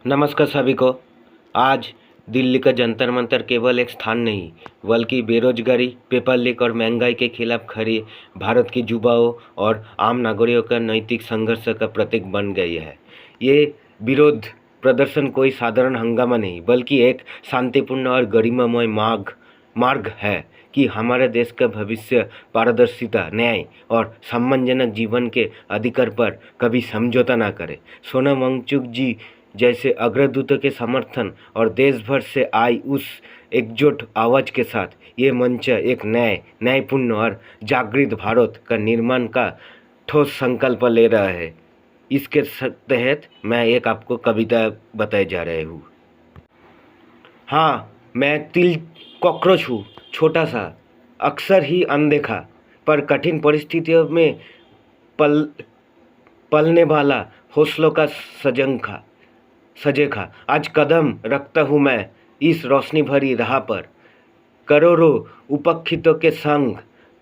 नमस्कार सभी को। आज दिल्ली का जंतर मंतर केवल एक स्थान नहीं बल्कि बेरोजगारी, पेपर लीक और महंगाई के खिलाफ खड़ी भारत की युवाओं और आम नागरिकों का नैतिक संघर्ष का प्रतीक बन गई है। ये विरोध प्रदर्शन कोई साधारण हंगामा नहीं बल्कि एक शांतिपूर्ण और गरिमामय मार्ग है कि हमारे देश का भविष्य पारदर्शिता, न्याय और सम्मानजनक जीवन के अधिकार पर कभी समझौता ना करे। सोनम वांगचुक जी जैसे अग्रदूतों के समर्थन और देश भर से आई उस एकजुट आवाज़ के साथ ये मंच एक न्यायपूर्ण और जागृत भारत का निर्माण का ठोस संकल्प ले रहा है। इसके तहत मैं एक आपको कविता बताए जा रहे हूँ। हाँ, मैं तिल कॉकरोच हूँ, छोटा सा, अक्सर ही अनदेखा, पर कठिन परिस्थितियों में पलने वाला हौसलों का सजेखा। आज कदम रखता हूँ मैं इस रोशनी भरी राह पर, करोड़ों उपेक्षितों के संग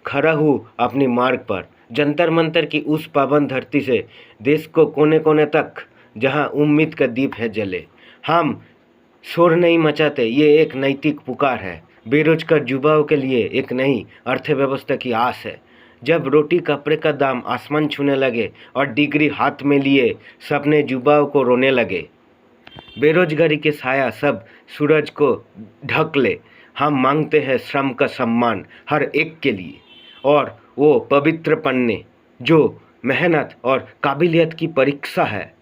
खड़ा हूँ अपनी मार्ग पर। जंतर मंतर की उस पावन धरती से देश को कोने कोने तक जहाँ उम्मीद का दीप है जले। हम शोर नहीं मचाते, ये एक नैतिक पुकार है। बेरोजगार युवाओं के लिए एक नई अर्थव्यवस्था की आस है। जब रोटी कपड़े का दाम आसमान छूने लगे और डिग्री हाथ में लिए सपने युवाओं को रोने लगे, बेरोजगारी के साया सब सूरज को ढक ले, हम मांगते हैं श्रम का सम्मान हर एक के लिए, और वो पवित्र पन्ने जो मेहनत और काबिलियत की परीक्षा है।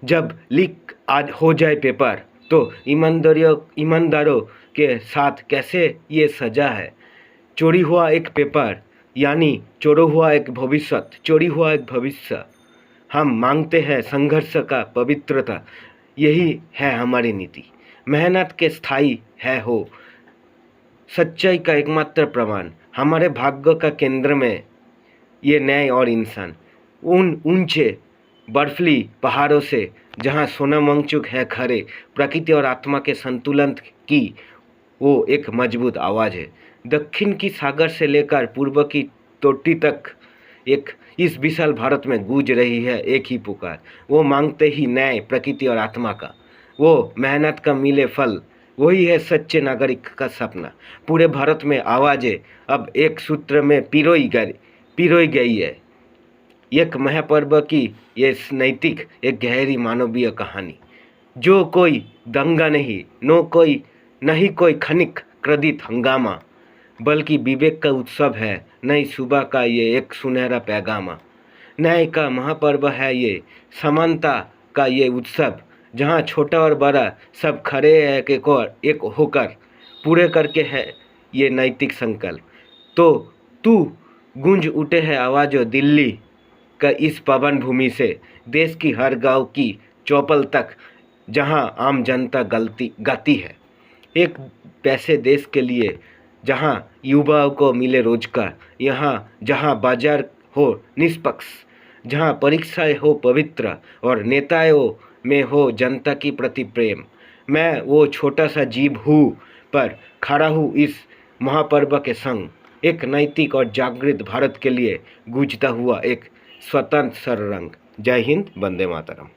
जब लीक आज हो जाए पेपर तो ईमानदारों के साथ कैसे ये सजा है। चोरी हुआ एक पेपर यानी चोरी हुआ एक भविष्य। हम मांगते हैं संघर्ष का पवित्रता, यही है हमारी नीति। मेहनत के स्थायी है हो सच्चाई का एकमात्र प्रमाण। हमारे भाग्य का केंद्र में ये न्याय और इंसान। उन ऊंचे बर्फीली पहाड़ों से जहाँ सोनम वांगचुक है खड़े, प्रकृति और आत्मा के संतुलन की वो एक मजबूत आवाज़ है। दक्षिण की सागर से लेकर पूर्व की तोटी तक इस विशाल भारत में गूंज रही है एक ही पुकार। वो मांगते ही न्याय, प्रकृति और आत्मा का, वो मेहनत का मिले फल, वही है सच्चे नागरिक का सपना। पूरे भारत में आवाज़ें अब एक सूत्र में पिरोई गई है। एक महापर्व की ये नैतिक, एक गहरी मानवीय कहानी, जो कोई दंगा नहीं कोई क्षणिक क्रोधित हंगामा, बल्कि विवेक का उत्सव है। नई सुबह का ये एक सुनहरा पैगामा। न्याय का महापर्व है ये, समानता का ये उत्सव, जहाँ छोटा और बड़ा सब खड़े एक होकर पूरे करके है ये नैतिक संकल्प। तो तू गूंज उठे है आवाज़ों दिल्ली का इस पवन भूमि से, देश की हर गांव की चौपल तक जहां आम जनता गाती है। एक पैसे देश के लिए, जहां युवाओं को मिले रोजगार, जहां बाजार हो निष्पक्ष, जहां परीक्षाएं हो पवित्र और नेताओं में हो जनता की प्रति प्रेम। मैं वो छोटा सा जीव हूँ पर खड़ा हूँ इस महापर्व के संग, एक नैतिक और जागृत भारत के लिए गूंजता हुआ एक स्वतंत्र सररंग। जय हिंद, वंदे मातरम।